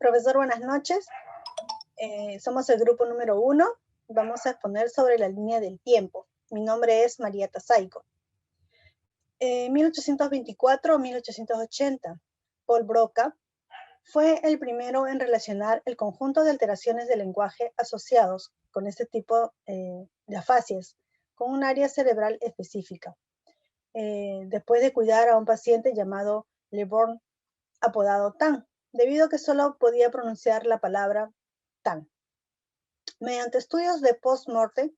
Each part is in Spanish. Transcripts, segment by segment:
Profesor, buenas noches. Somos el grupo número 1. Vamos a exponer sobre la línea del tiempo. Mi nombre es María Tasaico. 1824-1880, Paul Broca fue el primero en relacionar el conjunto de alteraciones del lenguaje asociados con este tipo de afasias, con un área cerebral específica. Después de cuidar a un paciente llamado Le Borgne, apodado Tan, debido a que solo podía pronunciar la palabra Tan. Mediante estudios de post-mortem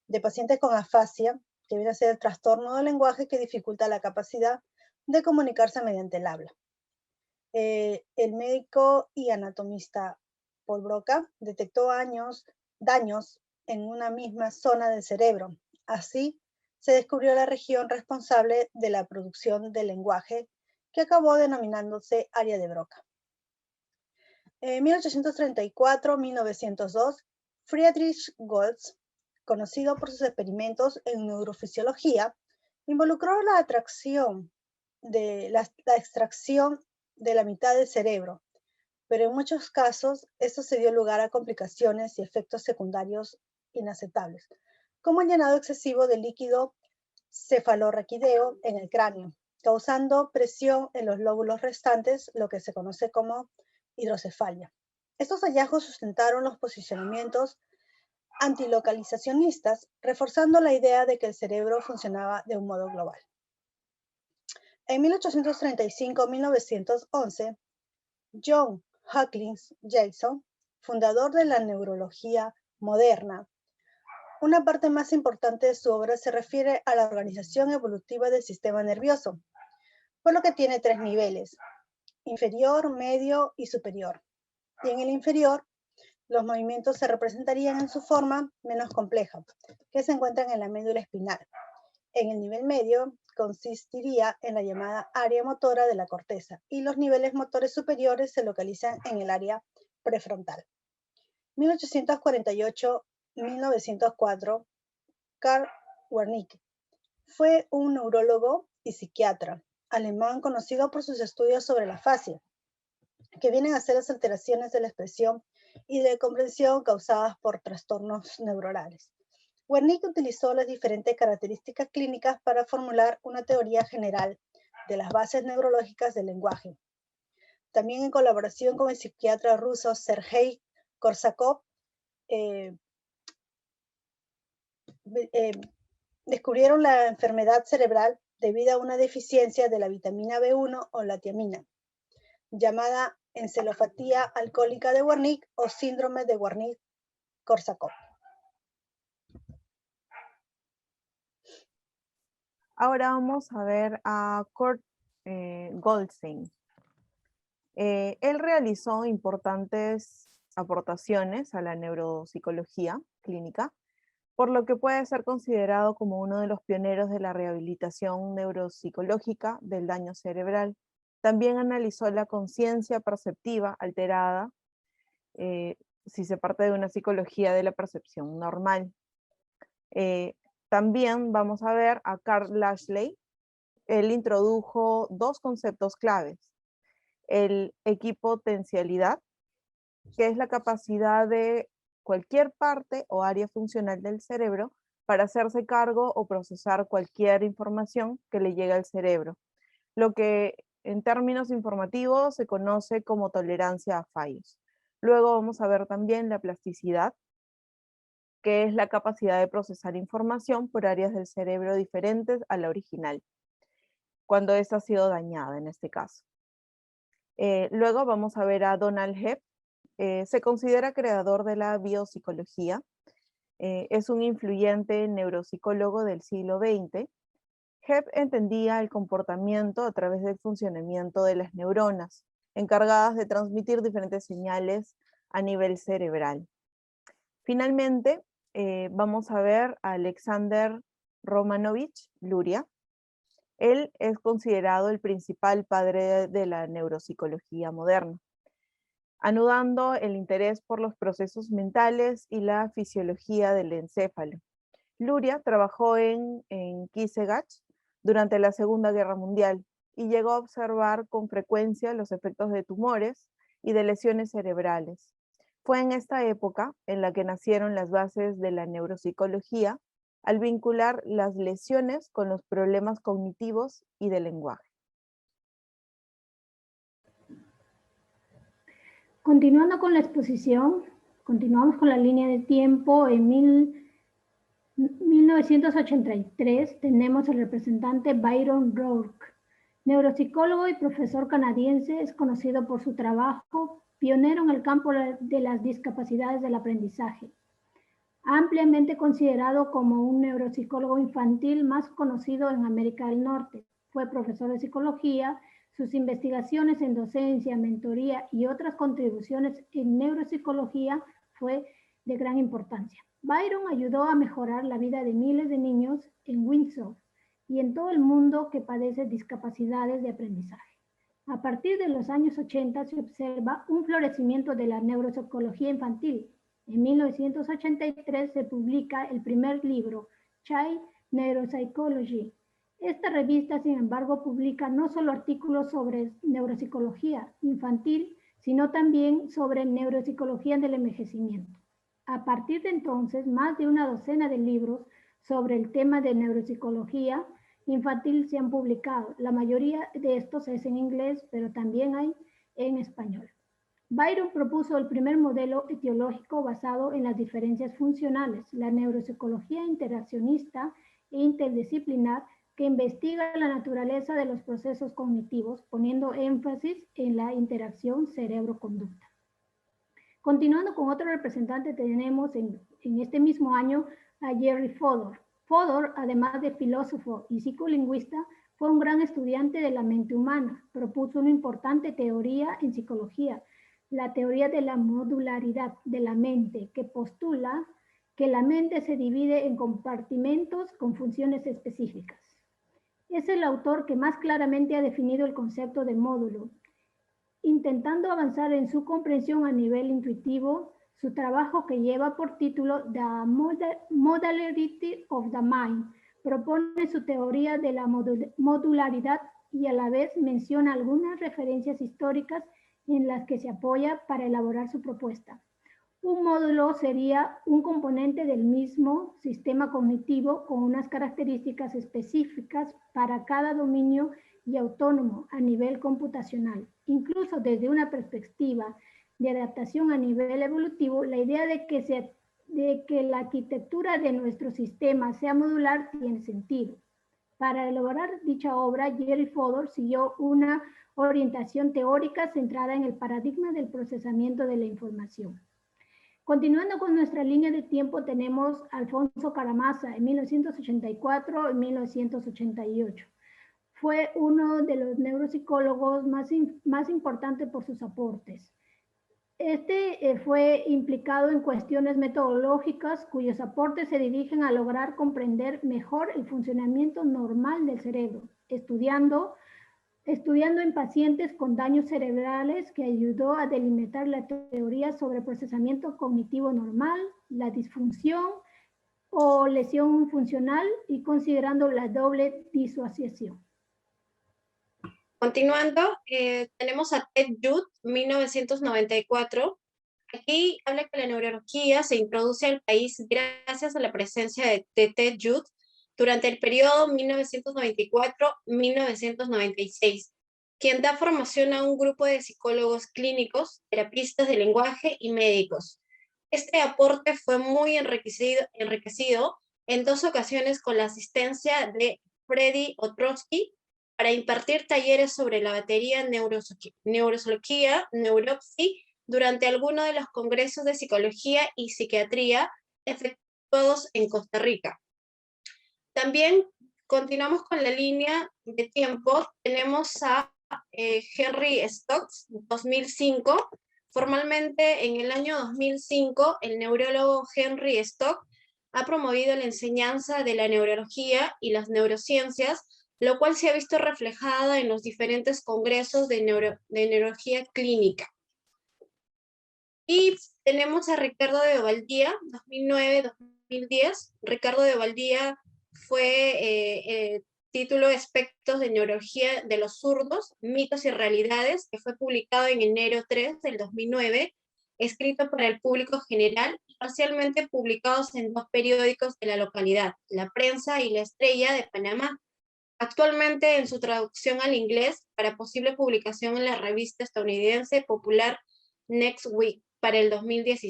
de pacientes con afasia, que viene a ser el trastorno del lenguaje que dificulta la capacidad de comunicarse mediante el habla. El médico y anatomista Paul Broca detectó daños en una misma zona del cerebro. Así, se descubrió la región responsable de la producción del lenguaje, que acabó denominándose área de Broca. En 1834-1902, Friedrich Goltz, conocido por sus experimentos en neurofisiología, involucró la extracción de la mitad del cerebro, pero en muchos casos esto se dio lugar a complicaciones y efectos secundarios inaceptables, como el llenado excesivo de líquido cefalorraquídeo en el cráneo, causando presión en los lóbulos restantes, lo que se conoce como hidrocefalia. Estos hallazgos sustentaron los posicionamientos antilocalizacionistas, reforzando la idea de que el cerebro funcionaba de un modo global. En 1835-1911, John Hawkins Jackson, fundador de la neurología moderna, una parte más importante de su obra se refiere a la organización evolutiva del sistema nervioso, por lo que tiene 3 niveles: inferior, medio y superior. Y en el inferior, los movimientos se representarían en su forma menos compleja, que se encuentran en la médula espinal. En el nivel medio, consistiría en la llamada área motora de la corteza, y los niveles motores superiores se localizan en el área prefrontal. 1848-1904, Karl Wernicke fue un neurólogo y psiquiatra alemán conocido por sus estudios sobre la afasia, que vienen a ser las alteraciones de la expresión y de comprensión causadas por trastornos neuronales. Wernicke utilizó las diferentes características clínicas para formular una teoría general de las bases neurológicas del lenguaje. También en colaboración con el psiquiatra ruso Sergei Korsakov, descubrieron la enfermedad cerebral debido a una deficiencia de la vitamina B1 o la tiamina, llamada encefalopatía alcohólica de Wernicke o síndrome de Wernicke-Korsakoff. Ahora vamos a ver a Kurt Goldstein. Él realizó importantes aportaciones a la neuropsicología clínica, por lo que puede ser considerado como uno de los pioneros de la rehabilitación neuropsicológica del daño cerebral. También analizó la conciencia perceptiva alterada, si se parte de una psicología de la percepción normal. También vamos a ver a Carl Lashley. Él introdujo 2 conceptos claves: el equipotencialidad, que es la capacidad de cualquier parte o área funcional del cerebro para hacerse cargo o procesar cualquier información que le llegue al cerebro, lo que en términos informativos se conoce como tolerancia a fallos. Luego vamos a ver también la plasticidad, que es la capacidad de procesar información por áreas del cerebro diferentes a la original, cuando esta ha sido dañada en este caso. Luego vamos a ver a Donald Hebb. Se considera creador de la biopsicología. Es un influyente neuropsicólogo del siglo XX. Hebb entendía el comportamiento a través del funcionamiento de las neuronas, encargadas de transmitir diferentes señales a nivel cerebral. Finalmente, vamos a ver a Alexander Romanovich Luria. Él es considerado el principal padre de la neuropsicología moderna, anudando el interés por los procesos mentales y la fisiología del encéfalo. Luria trabajó en Kisegach durante la Segunda Guerra Mundial y llegó a observar con frecuencia los efectos de tumores y de lesiones cerebrales. Fue en esta época en la que nacieron las bases de la neuropsicología al vincular las lesiones con los problemas cognitivos y del lenguaje. Continuando con la exposición, continuamos con la línea de tiempo. En 1983 tenemos al representante Byron Rourke, neuropsicólogo y profesor canadiense. Es conocido por su trabajo pionero en el campo de las discapacidades del aprendizaje. Ampliamente considerado como un neuropsicólogo infantil más conocido en América del Norte. Fue profesor de psicología. Sus investigaciones en docencia, mentoría y otras contribuciones en neuropsicología fue de gran importancia. Byron ayudó a mejorar la vida de miles de niños en Windsor y en todo el mundo que padece discapacidades de aprendizaje. A partir de los años 80 se observa un florecimiento de la neuropsicología infantil. En 1983 se publica el primer libro, Child Neuropsychology. Esta revista, sin embargo, publica no solo artículos sobre neuropsicología infantil, sino también sobre neuropsicología del envejecimiento. A partir de entonces, más de una docena de libros sobre el tema de neuropsicología infantil se han publicado. La mayoría de estos es en inglés, pero también hay en español. Byron propuso el primer modelo etiológico basado en las diferencias funcionales, la neuropsicología interaccionista e interdisciplinar, que investiga la naturaleza de los procesos cognitivos, poniendo énfasis en la interacción cerebro-conducta. Continuando con otro representante, tenemos en este mismo año a Jerry Fodor. Fodor, además de filósofo y psicolingüista, fue un gran estudiante de la mente humana. Propuso una importante teoría en psicología, la teoría de la modularidad de la mente, que postula que la mente se divide en compartimentos con funciones específicas. Es el autor que más claramente ha definido el concepto de módulo. Intentando avanzar en su comprensión a nivel intuitivo, su trabajo, que lleva por título The Modularity of the Mind, propone su teoría de la modularidad y a la vez menciona algunas referencias históricas en las que se apoya para elaborar su propuesta. Un módulo sería un componente del mismo sistema cognitivo con unas características específicas para cada dominio y autónomo a nivel computacional. Incluso desde una perspectiva de adaptación a nivel evolutivo, la idea de que la arquitectura de nuestro sistema sea modular tiene sentido. Para elaborar dicha obra, Jerry Fodor siguió una orientación teórica centrada en el paradigma del procesamiento de la información. Continuando con nuestra línea de tiempo, tenemos a Alfonso Caramasa en 1984 y 1988. Fue uno de los neuropsicólogos más importantes por sus aportes. Fue implicado en cuestiones metodológicas cuyos aportes se dirigen a lograr comprender mejor el funcionamiento normal del cerebro, estudiando en pacientes con daños cerebrales, que ayudó a delimitar la teoría sobre procesamiento cognitivo normal, la disfunción o lesión funcional y considerando la doble disociación. Continuando, tenemos a Ted Judd, 1994. Aquí habla que la neurología se introduce al país gracias a la presencia de Ted Judd durante el periodo 1994-1996, quien da formación a un grupo de psicólogos clínicos, terapistas de lenguaje y médicos. Este aporte fue muy enriquecido en dos ocasiones con la asistencia de Freddy Ostrowski para impartir talleres sobre la batería neurozoología, neuropsy, durante algunos de los congresos de psicología y psiquiatría efectuados en Costa Rica. También continuamos con la línea de tiempo. Tenemos a Henry Stokes, 2005. Formalmente, en el año 2005, el neurólogo Henry Stokes ha promovido la enseñanza de la neurología y las neurociencias, lo cual se ha visto reflejado en los diferentes congresos de neurología clínica. Y tenemos a Ricardo de Valdía, 2009-2010. Ricardo de Valdía fue título Aspectos de Neurología de los Zurdos, Mitos y Realidades, que fue publicado en enero 3 del 2009, escrito para el público general, parcialmente publicados en 2 periódicos de la localidad, La Prensa y La Estrella de Panamá, actualmente en su traducción al inglés para posible publicación en la revista estadounidense popular Next Week para el 2010.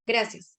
Gracias.